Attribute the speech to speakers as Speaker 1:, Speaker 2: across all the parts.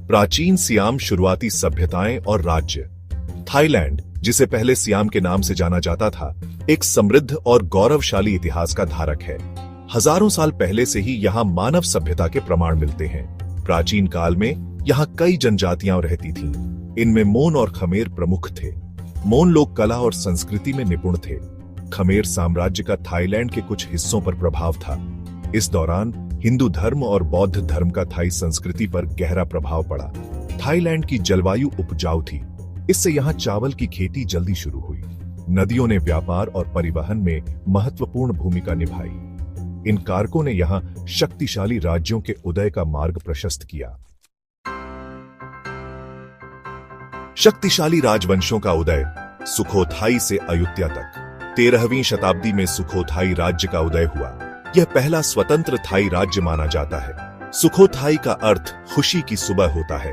Speaker 1: प्राचीन सियाम शुरुआती सभ्यताएं और राज्य। थाईलैंड, जिसे पहले सियाम के नाम से जाना जाता था, एक समृद्ध और गौरवशाली इतिहास का धारक है। हजारों साल पहले से ही यहाँ मानव सभ्यता के प्रमाण मिलते हैं। प्राचीन काल में यहाँ कई जनजातियां रहती थीं। इनमें मोन और खमेर प्रमुख थे। मोन लोग कला और संस्कृति में निपुण थे। खमेर साम्राज्य का थाईलैंड के कुछ हिस्सों पर प्रभाव था। इस दौरान हिंदू धर्म और बौद्ध धर्म का थाई संस्कृति पर गहरा प्रभाव पड़ा। थाईलैंड की जलवायु उपजाऊ थी, इससे यहाँ चावल की खेती जल्दी शुरू हुई। नदियों ने व्यापार और परिवहन में महत्वपूर्ण भूमिका निभाई। इन कारकों ने यहाँ शक्तिशाली राज्यों के उदय का मार्ग प्रशस्त किया। शक्तिशाली राजवंशों का उदय। सुखोथाई से अयुत्या तक। 13वीं शताब्दी में सुखोथाई राज्य का उदय हुआ। यह पहला स्वतंत्र थाई राज्य माना जाता है। सुखोथाई का अर्थ खुशी की सुबह होता है।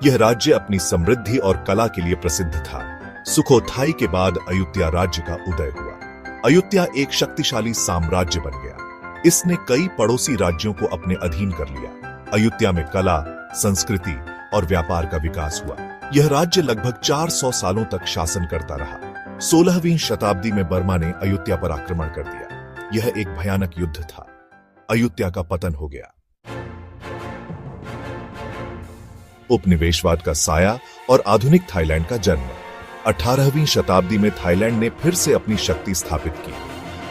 Speaker 1: यह राज्य अपनी समृद्धि और कला के लिए प्रसिद्ध था। सुखोथाई के बाद अयुत्या राज्य का उदय हुआ। अयुत्या एक शक्तिशाली साम्राज्य बन गया। इसने कई पड़ोसी राज्यों को अपने अधीन कर लिया। अयुत्या में कला, संस्कृति और व्यापार का विकास हुआ। यह राज्य लगभग 400 सालों तक शासन करता रहा। 16वीं शताब्दी में बर्मा ने अयुत्या पर आक्रमण कर दिया। यह एक भयानक युद्ध था। अयुत्या का पतन हो गया। उपनिवेशवाद का साया और आधुनिक थाईलैंड का जन्म। 18वीं शताब्दी में थाईलैंड ने फिर से अपनी शक्ति स्थापित की।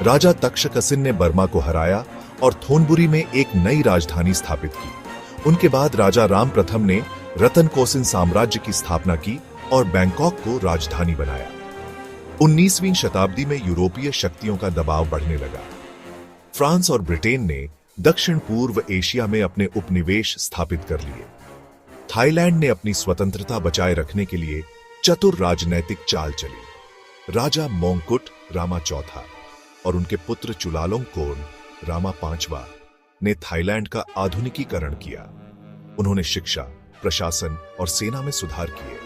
Speaker 1: राजा तक्षकसिन ने बर्मा को हराया और थोनबुरी में एक नई राजधानी स्थापित की। उनके बाद राजा राम प्रथम ने रतनकोसिन साम्राज्य की स्थापना की और बैंकॉक को राजधानी बनाया। 19वीं शताब्दी में यूरोपीय शक्तियों का दबाव बढ़ने लगा। फ्रांस और ब्रिटेन ने दक्षिण पूर्व एशिया में अपने उपनिवेश स्थापित कर लिए। थाईलैंड ने अपनी स्वतंत्रता बचाए रखने के लिए चतुर राजनैतिक चाल चली। राजा मोंगकुट रामा चौथा और उनके पुत्र चुलालोंगकोर्न रामा पांचवा ने थाईलैंड का आधुनिकीकरण किया। उन्होंने शिक्षा, प्रशासन और सेना में सुधार किए।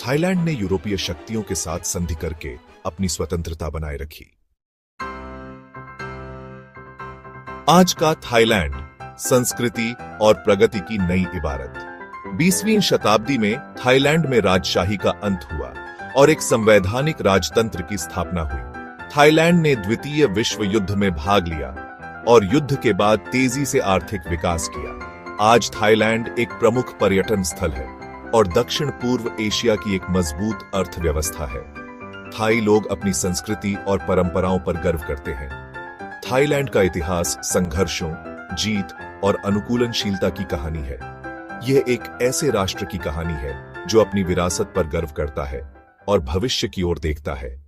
Speaker 1: थाईलैंड ने यूरोपीय शक्तियों के साथ संधि करके अपनी स्वतंत्रता बनाए रखी। आज का थाईलैंड, संस्कृति और प्रगति की नई इबारत। 20वीं शताब्दी में थाईलैंड में राजशाही का अंत हुआ और एक संवैधानिक राजतंत्र की स्थापना हुई। थाईलैंड ने द्वितीय विश्व युद्ध में भाग लिया और युद्ध के बाद तेजी से आर्थिक विकास किया। आज थाईलैंड एक प्रमुख पर्यटन स्थल है और दक्षिण पूर्व एशिया की एक मजबूत अर्थव्यवस्था है। थाई लोग अपनी संस्कृति और परंपराओं पर गर्व करते हैं। थाईलैंड का इतिहास संघर्षों, जीत और अनुकूलनशीलता की कहानी है। यह एक ऐसे राष्ट्र की कहानी है जो अपनी विरासत पर गर्व करता है और भविष्य की ओर देखता है।